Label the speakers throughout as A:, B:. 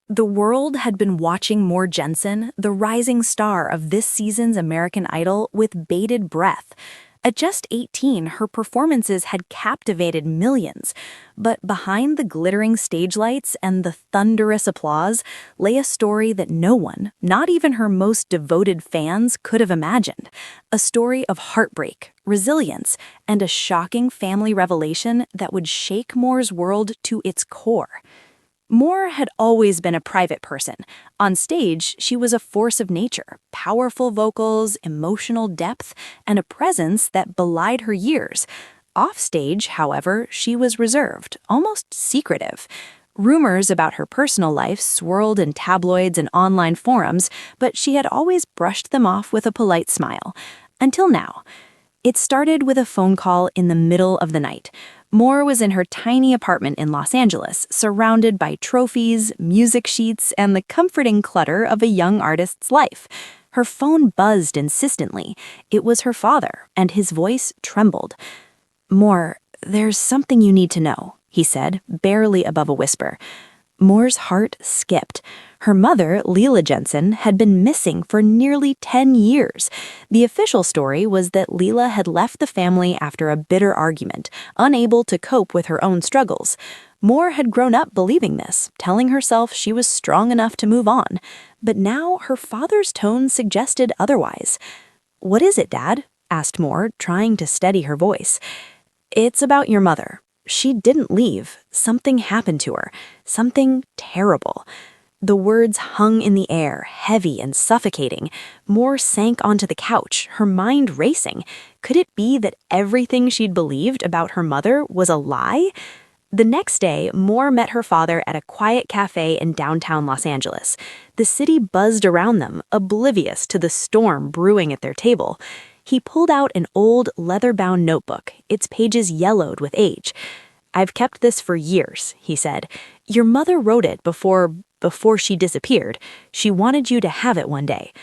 A: The world had been watching Moore Jensen, the rising star of this season's American Idol, with bated breath. At just 18, her performances had captivated millions. But behind the glittering stage lights and the thunderous applause lay a story that no one, not even her most devoted fans, could have imagined. A story of heartbreak, resilience, and a shocking family revelation that would shake Moore's world to its core. Moore had always been a private person. On stage, she was a force of nature, powerful vocals, emotional depth, and a presence that belied her years. Offstage, however, she was reserved, almost secretive. Rumors about her personal life swirled in tabloids and online forums, but she had always brushed them off with a polite smile. Until now. It started with a phone call in the middle of the night. Moore was in her tiny apartment in Los Angeles, surrounded by trophies, music sheets, and the comforting clutter of a young artist's life. Her phone buzzed insistently. It was her father, and his voice trembled. "Moore, there's something you need to know," he said, barely above a whisper. Moore's heart skipped. Her mother, Leela Jensen, had been missing for nearly 10 years. The official story was that Leela had left the family after a bitter argument, unable to cope with her own struggles. Moore had grown up believing this, telling herself she was strong enough to move on. But now her father's tone suggested otherwise. "What is it, Dad?" asked Moore, trying to steady her voice. "It's about your mother. She didn't leave. Something happened to her. Something terrible." The words hung in the air, heavy and suffocating. Moore sank onto the couch, her mind racing. Could it be that everything she'd believed about her mother was a lie? The next day, Moore met her father at a quiet cafe in downtown Los Angeles. The city buzzed around them, oblivious to the storm brewing at their table. He pulled out an old, leather-bound notebook, its pages yellowed with age. "I've kept this for years," he said. "Your mother wrote it before she disappeared. She wanted you to have it one day."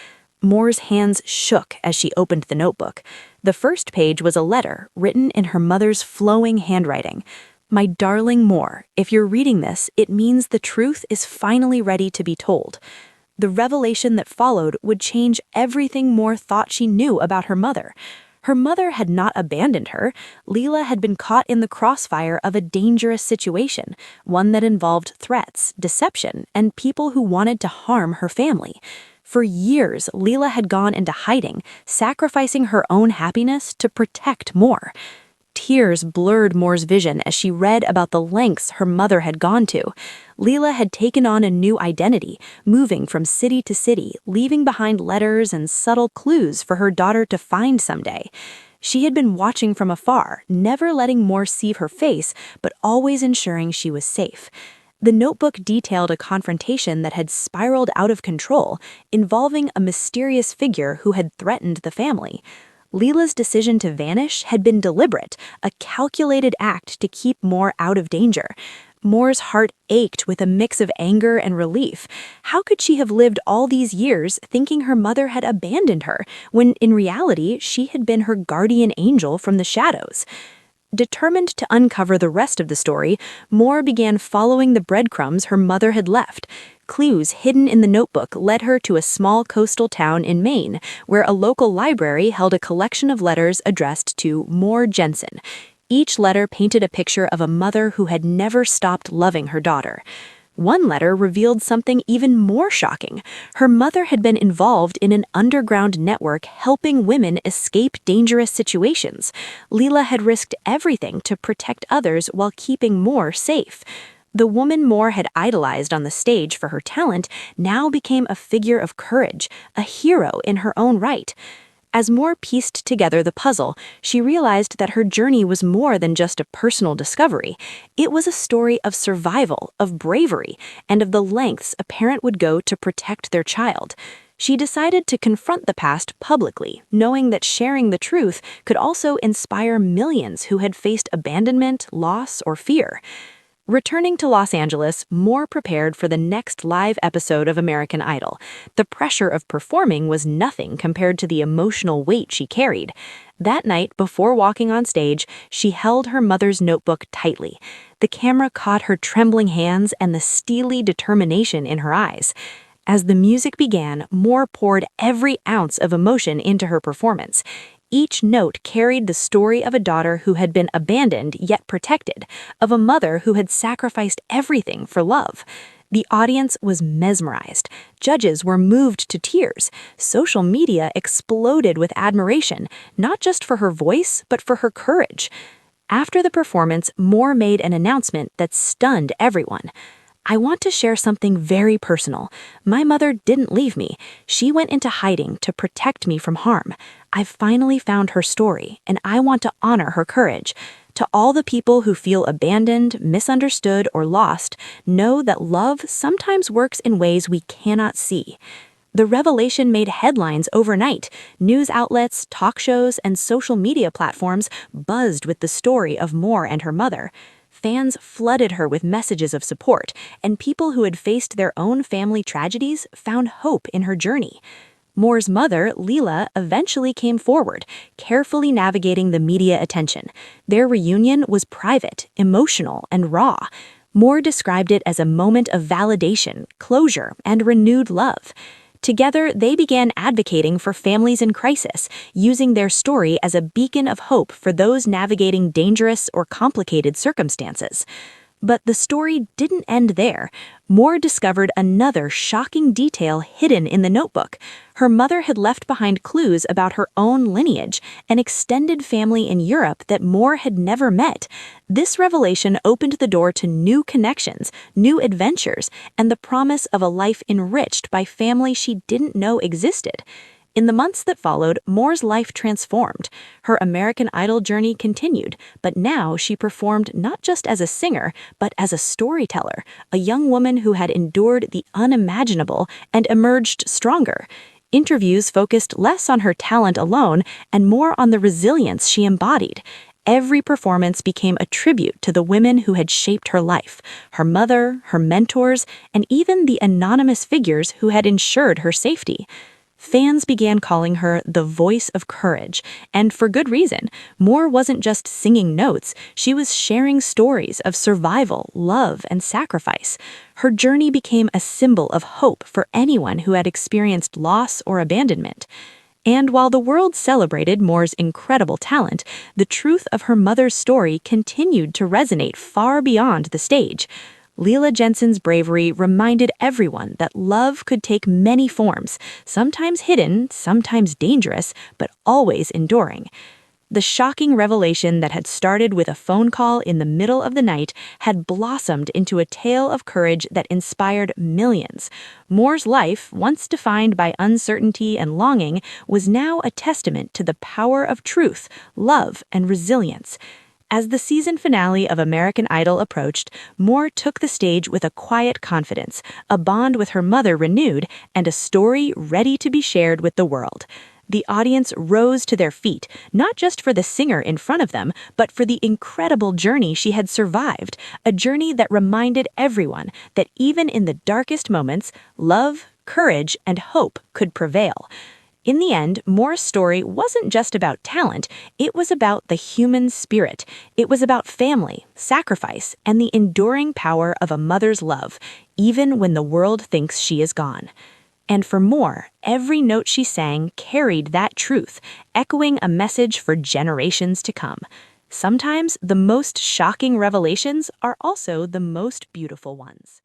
A: Moore's hands shook as she opened the notebook. The first page was a letter written in her mother's flowing handwriting. "My darling Moore, if you're reading this, it means the truth is finally ready to be told." The revelation that followed would change everything Moore thought she knew about her mother. Her mother had not abandoned her. Leela had been caught in the crossfire of a dangerous situation, one that involved threats, deception, and people who wanted to harm her family. For years, Leela had gone into hiding, sacrificing her own happiness to protect Moore. Tears blurred Moore's vision as she read about the lengths her mother had gone to. Leela had taken on a new identity, moving from city to city, leaving behind letters and subtle clues for her daughter to find someday. She had been watching from afar, never letting Moore see her face, but always ensuring she was safe. The notebook detailed a confrontation that had spiraled out of control, involving a mysterious figure who had threatened the family. Leela's decision to vanish had been deliberate, a calculated act to keep Moore out of danger. Moore's heart ached with a mix of anger and relief. How could she have lived all these years thinking her mother had abandoned her, when in reality she had been her guardian angel from the shadows? Determined to uncover the rest of the story, Moore began following the breadcrumbs her mother had left. Clues hidden in the notebook led her to a small coastal town in Maine, where a local library held a collection of letters addressed to Moore Jensen. Each letter painted a picture of a mother who had never stopped loving her daughter. One letter revealed something even more shocking. Her mother had been involved in an underground network helping women escape dangerous situations. Leela had risked everything to protect others while keeping Moore safe. The woman Moore had idolized on the stage for her talent now became a figure of courage, a hero in her own right. As Moore pieced together the puzzle, she realized that her journey was more than just a personal discovery. It was a story of survival, of bravery, and of the lengths a parent would go to protect their child. She decided to confront the past publicly, knowing that sharing the truth could also inspire millions who had faced abandonment, loss, or fear. Returning to Los Angeles, Moore prepared for the next live episode of American Idol. The pressure of performing was nothing compared to the emotional weight she carried. That night, before walking on stage, she held her mother's notebook tightly. The camera caught her trembling hands and the steely determination in her eyes. As the music began, Moore poured every ounce of emotion into her performance. Each note carried the story of a daughter who had been abandoned yet protected, of a mother who had sacrificed everything for love. The audience was mesmerized. Judges were moved to tears. Social media exploded with admiration, not just for her voice, but for her courage. After the performance, Moore made an announcement that stunned everyone. "I want to share something very personal. My mother didn't leave me. She went into hiding to protect me from harm. I've finally found her story, and I want to honor her courage. To all the people who feel abandoned, misunderstood, or lost, know that love sometimes works in ways we cannot see." The revelation made headlines overnight. News outlets, talk shows, and social media platforms buzzed with the story of Moore and her mother. Fans flooded her with messages of support, and people who had faced their own family tragedies found hope in her journey. Moore's mother, Leela, eventually came forward, carefully navigating the media attention. Their reunion was private, emotional, and raw. Moore described it as a moment of validation, closure, and renewed love. Together, they began advocating for families in crisis, using their story as a beacon of hope for those navigating dangerous or complicated circumstances. But the story didn't end there. Moore discovered another shocking detail hidden in the notebook. Her mother had left behind clues about her own lineage, an extended family in Europe that Moore had never met. This revelation opened the door to new connections, new adventures, and the promise of a life enriched by family she didn't know existed. In the months that followed, Moore's life transformed. Her American Idol journey continued, but now she performed not just as a singer, but as a storyteller, a young woman who had endured the unimaginable and emerged stronger. Interviews focused less on her talent alone and more on the resilience she embodied. Every performance became a tribute to the women who had shaped her life, her mother, her mentors, and even the anonymous figures who had ensured her safety. Fans began calling her the voice of courage, and for good reason. Moore wasn't just singing notes, she was sharing stories of survival, love, and sacrifice. Her journey became a symbol of hope for anyone who had experienced loss or abandonment. And while the world celebrated Moore's incredible talent, the truth of her mother's story continued to resonate far beyond the stage. Leela Jensen's bravery reminded everyone that love could take many forms, sometimes hidden, sometimes dangerous, but always enduring. The shocking revelation that had started with a phone call in the middle of the night had blossomed into a tale of courage that inspired millions. Moore's life, once defined by uncertainty and longing, was now a testament to the power of truth, love, and resilience. As the season finale of American Idol approached, Moore took the stage with a quiet confidence, a bond with her mother renewed, and a story ready to be shared with the world. The audience rose to their feet, not just for the singer in front of them, but for the incredible journey she had survived, a journey that reminded everyone that even in the darkest moments, love, courage, and hope could prevail. In the end, Moore's story wasn't just about talent, it was about the human spirit. It was about family, sacrifice, and the enduring power of a mother's love, even when the world thinks she is gone. And for Moore, every note she sang carried that truth, echoing a message for generations to come. Sometimes the most shocking revelations are also the most beautiful ones.